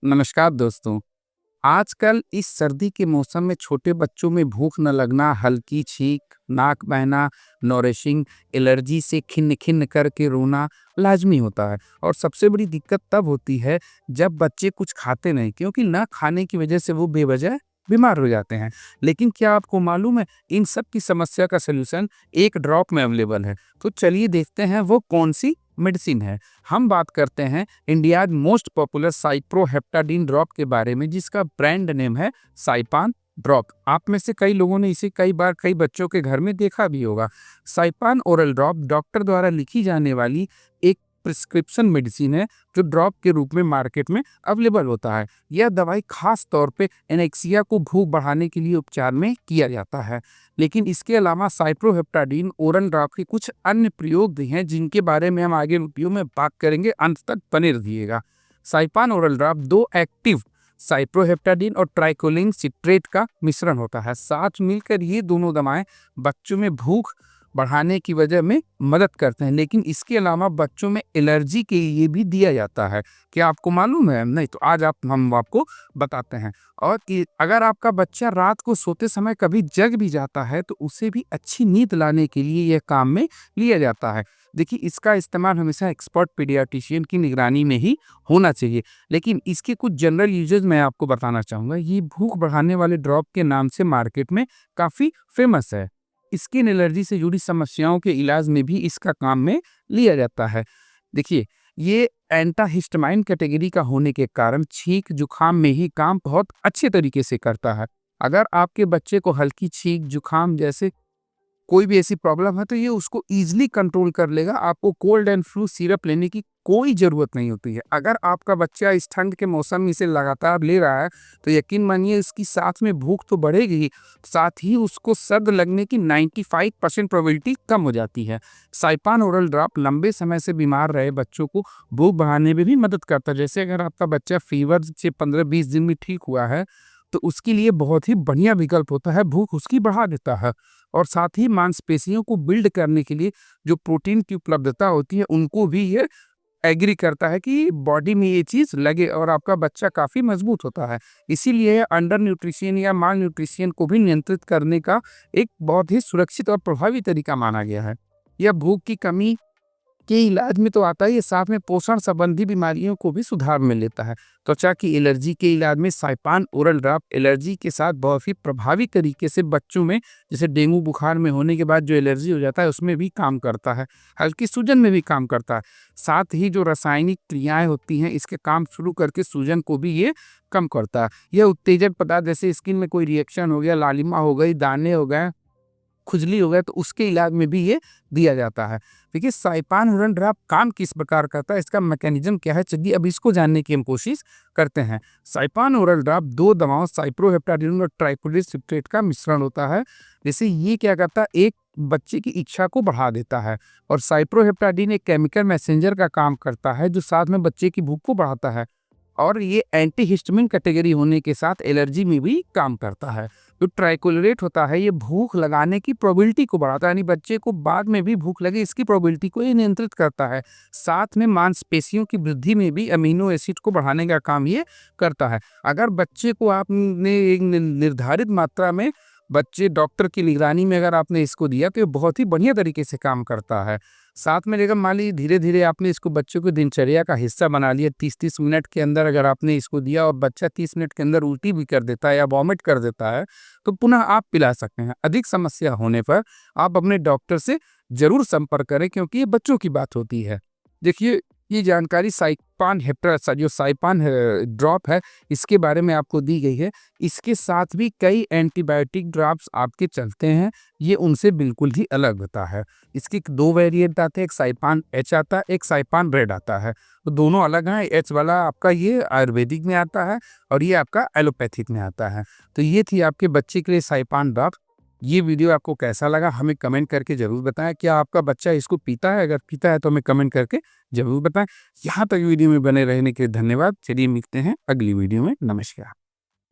नमस्कार दोस्तों। आजकल इस सर्दी के मौसम में छोटे बच्चों में भूख न लगना, हल्की छींक, नाक बहना, नॉरिशिंग, एलर्जी से खिन्न-खिन्न करके रोना लाज़मी होता है और सबसे बड़ी दिक्कत तब होती है जब बच्चे कुछ खाते नहीं क्योंकि ना खाने की वजह से वो बेवजह बीमार हो जाते हैं। लेकिन क्या आपको मालूम है इन सब की समस्या का सॉल्यूशन एक ड्रॉप में अवेलेबल है। तो चलिए देखते हैं वो कौन-सी मेडिसिन है। हम बात करते हैं इंडियाज़ मोस्ट पॉपुलर साइप्रोहेप्टाडिन ड्रॉप के बारे में जिसका ब्रांड नेम है साइपान ड्रॉप। आप में से कई लोगों ने इसे कई बार कई बच्चों के घर में देखा भी होगा। साइपान ओरल ड्रॉप डॉक्टर द्वारा लिखी जाने वाली एक प्रिस्क्रिप्शन मेडिसिन है जो ड्रॉप के रूप में मार्केट में अवेलेबल होता है। यह दवाई खास तौर पे एनेक्सिया को भूख बढ़ाने के लिए उपचार में किया जाता है। लेकिन इसके अलावा साइप्रोहेप्टाडिन ओरल ड्रॉप के कुछ अन्य प्रयोग भी हैं जिनके बारे में हम आगे वीडियो में बात करेंगे, अंत तक बने रहिएगा। साइपान ओरल ड्रॉप दो एक्टिव साइप्रोहेप्टाडिन और ट्राइकोलिन सिट्रेट का मिश्रण होता है। साथ मिलकर ये दोनों दवाएं बच्चों में भूख बढ़ाने की वजह में मदद करते हैं, लेकिन इसके अलावा बच्चों में एलर्जी के लिए भी दिया जाता है। क्या आपको मालूम है? नहीं तो आज हम आपको बताते हैं। और कि अगर आपका बच्चा रात को सोते समय कभी जग भी जाता है तो उसे भी अच्छी नींद लाने के लिए यह काम में लिया जाता है। देखिए, इसका इस्तेमाल हमेशा एक्सपर्ट पीडियाट्रिशियन की निगरानी में ही होना चाहिए। लेकिन इसके कुछ जनरल यूजेज मैं आपको बताना चाहूँगा। ये भूख बढ़ाने वाले ड्रॉप के नाम से मार्केट में काफ़ी फेमस है। स्किन एलर्जी से जुड़ी समस्याओं के इलाज में भी इसका काम में लिया जाता है। देखिए, ये एंटाहिस्टामाइन कैटेगरी का होने के कारण छींक जुखाम में ही काम बहुत अच्छे तरीके से करता है। अगर आपके बच्चे को हल्की छींक जुखाम जैसे कोई भी ऐसी प्रॉब्लम है तो ये उसको ईज़िली कंट्रोल कर लेगा। आपको कोल्ड एंड फ्लू सिरप लेने की कोई ज़रूरत नहीं होती है। अगर आपका बच्चा इस ठंड के मौसम में इसे लगातार ले रहा है तो यकीन मानिए इसकी साथ में भूख तो बढ़ेगी ही, साथ ही उसको सर्द लगने की 95% प्रोबेबिलिटी कम हो जाती है। साइपान ओरल ड्रॉप लंबे समय से बीमार रहे बच्चों को भूख बढ़ाने में भी मदद करता है। जैसे अगर आपका बच्चा फीवर से 15-20 दिन में ठीक हुआ है तो उसके लिए बहुत ही बढ़िया विकल्प होता है, भूख उसकी बढ़ा देता है। और साथ ही मांसपेशियों को बिल्ड करने के लिए जो प्रोटीन की उपलब्धता होती है उनको भी ये एग्री करता है कि बॉडी में ये चीज़ लगे और आपका बच्चा काफ़ी मजबूत होता है। इसीलिए अंडर न्यूट्रिशन या माल न्यूट्रिशन को भी नियंत्रित करने का एक बहुत ही सुरक्षित और प्रभावी तरीका माना गया है। यह भूख की कमी के इलाज में तो आता ही है, साथ में पोषण संबंधी बीमारियों को भी सुधार में लेता है। त्वचा की एलर्जी के इलाज में साइपान ओरल ड्रॉप एलर्जी के साथ बहुत ही प्रभावी तरीके से बच्चों में जैसे डेंगू बुखार में होने के बाद जो एलर्जी हो जाता है उसमें भी काम करता है, हल्की सूजन में भी काम करता है। साथ ही जो रासायनिक क्रियाएं होती हैं इसके काम शुरू करके सूजन को भी ये कम करता है। यह उत्तेजक पदार्थ जैसे स्किन में कोई रिएक्शन हो गया, लालिमा हो गई, दाने हो गए, खुजली हो गया तो उसके इलाज में भी ये दिया जाता है। देखिए, साइपान ओरल ड्रॉप काम किस प्रकार करता है, इसका मैकेनिज्म क्या है, चलिए अब इसको जानने की हम कोशिश करते हैं। साइपान ओरल ड्रॉप दो दवाओं साइप्रोहेप्टाडिन और ट्राइकोलिन सिट्रेट का मिश्रण होता है। जैसे ये क्या करता है, एक बच्चे की इच्छा को बढ़ा देता है और साइप्रोहेप्टाडिन एक केमिकल मैसेंजर का काम करता है जो साथ में बच्चे की भूख को बढ़ाता है। और ये एंटीहिस्टामिन कैटेगरी होने के साथ एलर्जी में भी काम करता है। जो ट्राइकोलोरेट होता है ये भूख लगाने की प्रोबेबिलिटी को बढ़ाता है, यानी बच्चे को बाद में भी भूख लगे इसकी प्रोबेबिलिटी को ये नियंत्रित करता है। साथ में मांसपेशियों की वृद्धि में भी अमीनो एसिड को बढ़ाने का काम ये करता है। अगर बच्चे को आपने एक निर्धारित मात्रा में बच्चे डॉक्टर की निगरानी में अगर आपने इसको दिया तो ये बहुत ही बढ़िया तरीके से काम करता है। साथ में अगर मान लीजिए धीरे-धीरे आपने इसको बच्चों को दिनचर्या का हिस्सा बना लिया, 30-30 मिनट के अंदर अगर आपने इसको दिया और बच्चा 30 मिनट के अंदर उल्टी भी कर देता है या वॉमिट कर देता है, तो पुनः आप पिला सकते हैं। अधिक समस्या होने पर आप अपने डॉक्टर से ज़रूर संपर्क करें क्योंकि ये बच्चों की बात होती है। देखिए, ये जानकारी जो साइपान ड्रॉप है इसके बारे में आपको दी गई है। इसके साथ भी कई एंटीबायोटिक ड्रॉप्स आपके चलते हैं, ये उनसे बिल्कुल ही अलग होता है। इसके 2 वेरिएंट आते हैं, एक साइपान एच आता है, एक साइपान रेड आता है। तो दोनों अलग हैं, एच वाला आपका ये आयुर्वेदिक में आता है और ये आपका एलोपैथिक में आता है। तो ये थी आपके बच्चे के लिए साइपान ड्रॉप। ये वीडियो आपको कैसा लगा हमें कमेंट करके ज़रूर बताएं। क्या आपका बच्चा इसको पीता है? अगर पीता है तो हमें कमेंट करके ज़रूर बताएं। यहाँ तक वीडियो में बने रहने के लिए धन्यवाद। चलिए मिलते हैं अगली वीडियो में। नमस्कार।